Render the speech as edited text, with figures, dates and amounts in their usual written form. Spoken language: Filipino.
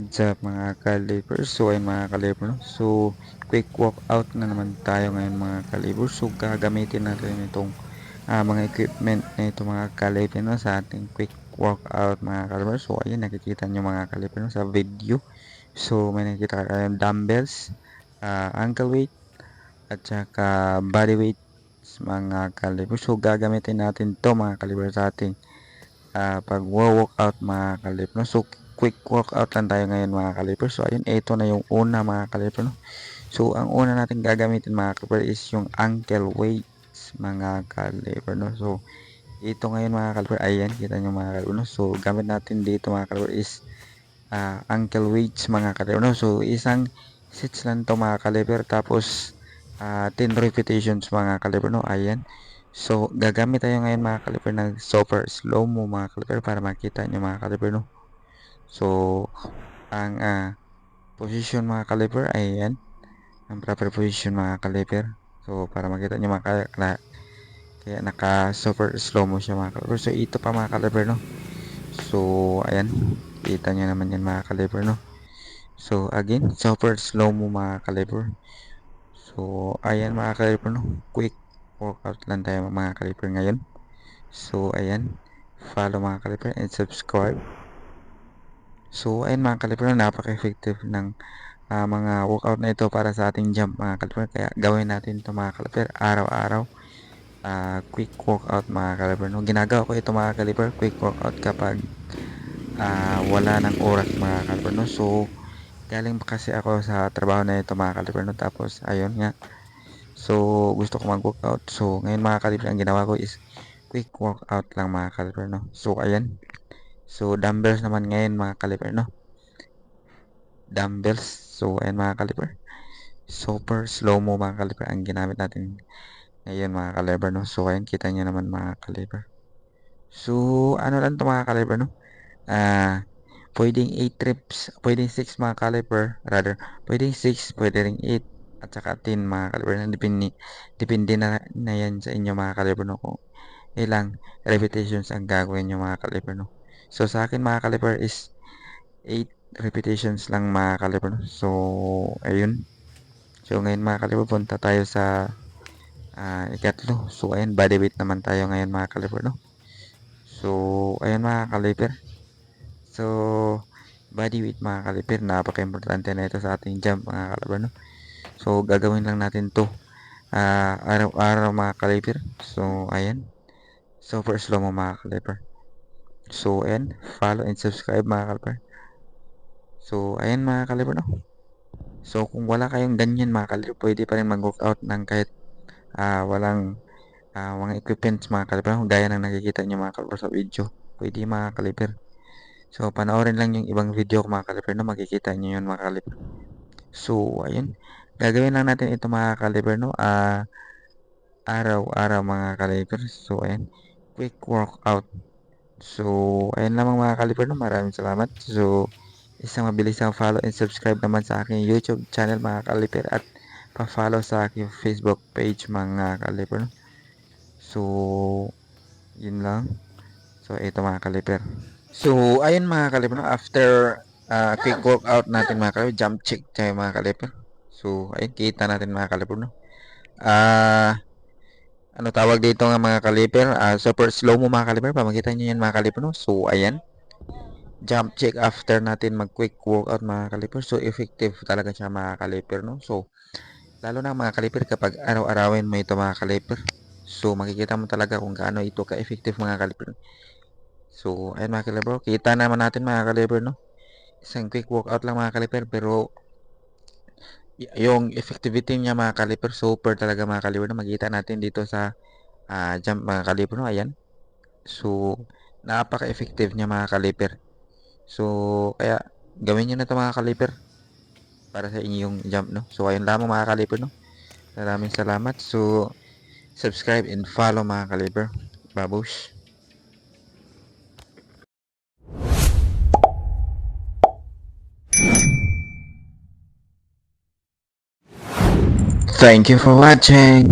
What's up mga kalibers? So ayun mga kalibers, no? So quick walkout na naman tayo ngayon mga kalibers. So gagamitin natin itong mga equipment na ito mga kalibers, no? Sa ating quick walkout mga kalibers. So ayun nakikita nyo mga kalibers, no? Sa video. So may nakikita kayong dumbbells, ankle weight at saka body weight mga kalibers. So gagamitin natin to mga kalibers sa ating pag walkout mga kalibers, no? So quick walkout lang tayo ngayon mga kalibers. So ayun, ito na yung una mga kalibers, no? So ang una natin gagamitin mga kalibers is yung ankle weights mga kalibers, no? So ito ngayon mga kalibers, ayan kita nyo mga kalibers, no? So gamit natin dito mga kalibers is ankle weights mga kalibers, no? So isang sets lang to mga kalibers, tapos 10 repetitions mga kalibers, no? Ayan. So, gagamit tayo ngayon mga kaliper ng super slow mo mga kaliper para makita nyo mga kaliper, no? So, ang position mga kaliper ay yan. Ang proper position mga kaliper. So, para makita nyo mga kaliper, kaya naka super slow mo siya mga kaliper. So, ito pa mga kaliper, no? So, ayan. Kita nyo naman yan mga kaliper, no? So, again, super slow mo mga kaliper. So, ayan mga kaliper, no? Quick workout lang tayo mga kaliper ngayon. So, ayan. Follow mga kaliper and subscribe. So, ayan mga kaliper, napaka-effective ng mga workout na ito para sa ating jump mga kaliper. Kaya gawin natin ito mga kaliper araw-araw. Quick workout mga kaliper. No? Ginagawa ko ito mga kaliper, quick workout kapag wala ng oras mga kaliper. No? So, galing pa kasi ako sa trabaho na ito mga kaliper. No? Tapos, ayun nga. So, gusto ko mag-workout. So, ngayon mga kaliper, ang ginawa ko is quick workout lang mga kaliper, no? So, ayan. So, dumbbells naman ngayon mga kaliper, no? Dumbbells. So, ayan mga kaliper. Super slow mo mga kaliper ang ginamit natin ngayon mga kaliper, no? So, ayan, kita nyo naman mga kaliper. So, ano lang to mga kaliper, no? Pwedeng 8 trips, pwedeng 6 mga kaliper, rather, pwedeng 6, pwede ring 8, at saka 10 mga kaliper. Depende na yan sa inyo mga kaliper, no? Kung ilang repetitions ang gagawin nyo mga kaliper, no? So, sa akin mga kaliper is 8 repetitions lang mga kaliper, no? So, ayun. So, ngayon mga kaliper, punta tayo sa ikatlo. So, ayun, body weight naman tayo ngayon mga kaliper, no? So, ayun mga kaliper. So, body weight mga kaliper, napaka-importante na ito sa ating jump mga kaliper, no? So, gagawin lang natin to araw-araw mga kaliper. So, ayan. Super slow mo mga kaliper. So, ayan. Follow and subscribe mga kaliper. So, ayan mga kaliper, no? So, kung wala kayong ganyan mga kaliper, pwede pa rin mag-workout ng kahit walang mga equipments mga kaliper, gaya ng nakikita nyo mga kaliper sa video. Pwede mga kaliper. So, panoorin lang yung ibang video ko mga kaliper, no? Makikita nyo yun mga kaliper. So, ayun. Gagawin lang natin ito mga kaliper, no? Araw-araw mga kaliper. So, ayun. Quick workout. So, ayun lamang mga kaliper, no? Maraming salamat. So, isang mabilisang follow and subscribe naman sa aking YouTube channel mga kaliper, at pa-follow sa aking Facebook page mga kaliper, no? So, yun lang. So, ito mga kaliper. So, ayun mga kaliper, no? After quick workout natin mga kaliper, jump check tayo mga kaliper. So, ayun, kita natin mga kaliper, no? Ano tawag dito nga mga kaliper? Super slow mo mga kaliper. Pamakita nyo yan mga kaliper, no? So, ayan. Jump check after natin mag quick workout mga kaliper. So, effective talaga siya mga kaliper, no? So, lalo na mga kaliper kapag araw-arawin mo ito mga kaliper. So, makikita mo talaga kung gaano ito ka-effective mga kaliper. So, ayun mga kaliper. Kita naman natin mga kaliper, no? Isang quick workout lang mga kaliper, pero yung effectivity niya mga kaliper, super talaga mga kaliper, no? Makikita natin dito sa jump mga kaliper, no? Ayan. So, napaka-effective niya mga kaliper. So, kaya gawin niyo na ito mga kaliper para sa inyong jump, no? So, ayun lamang mga kaliper, no? Maraming salamat. So, subscribe and follow mga kaliper. Babush. Thank you for watching.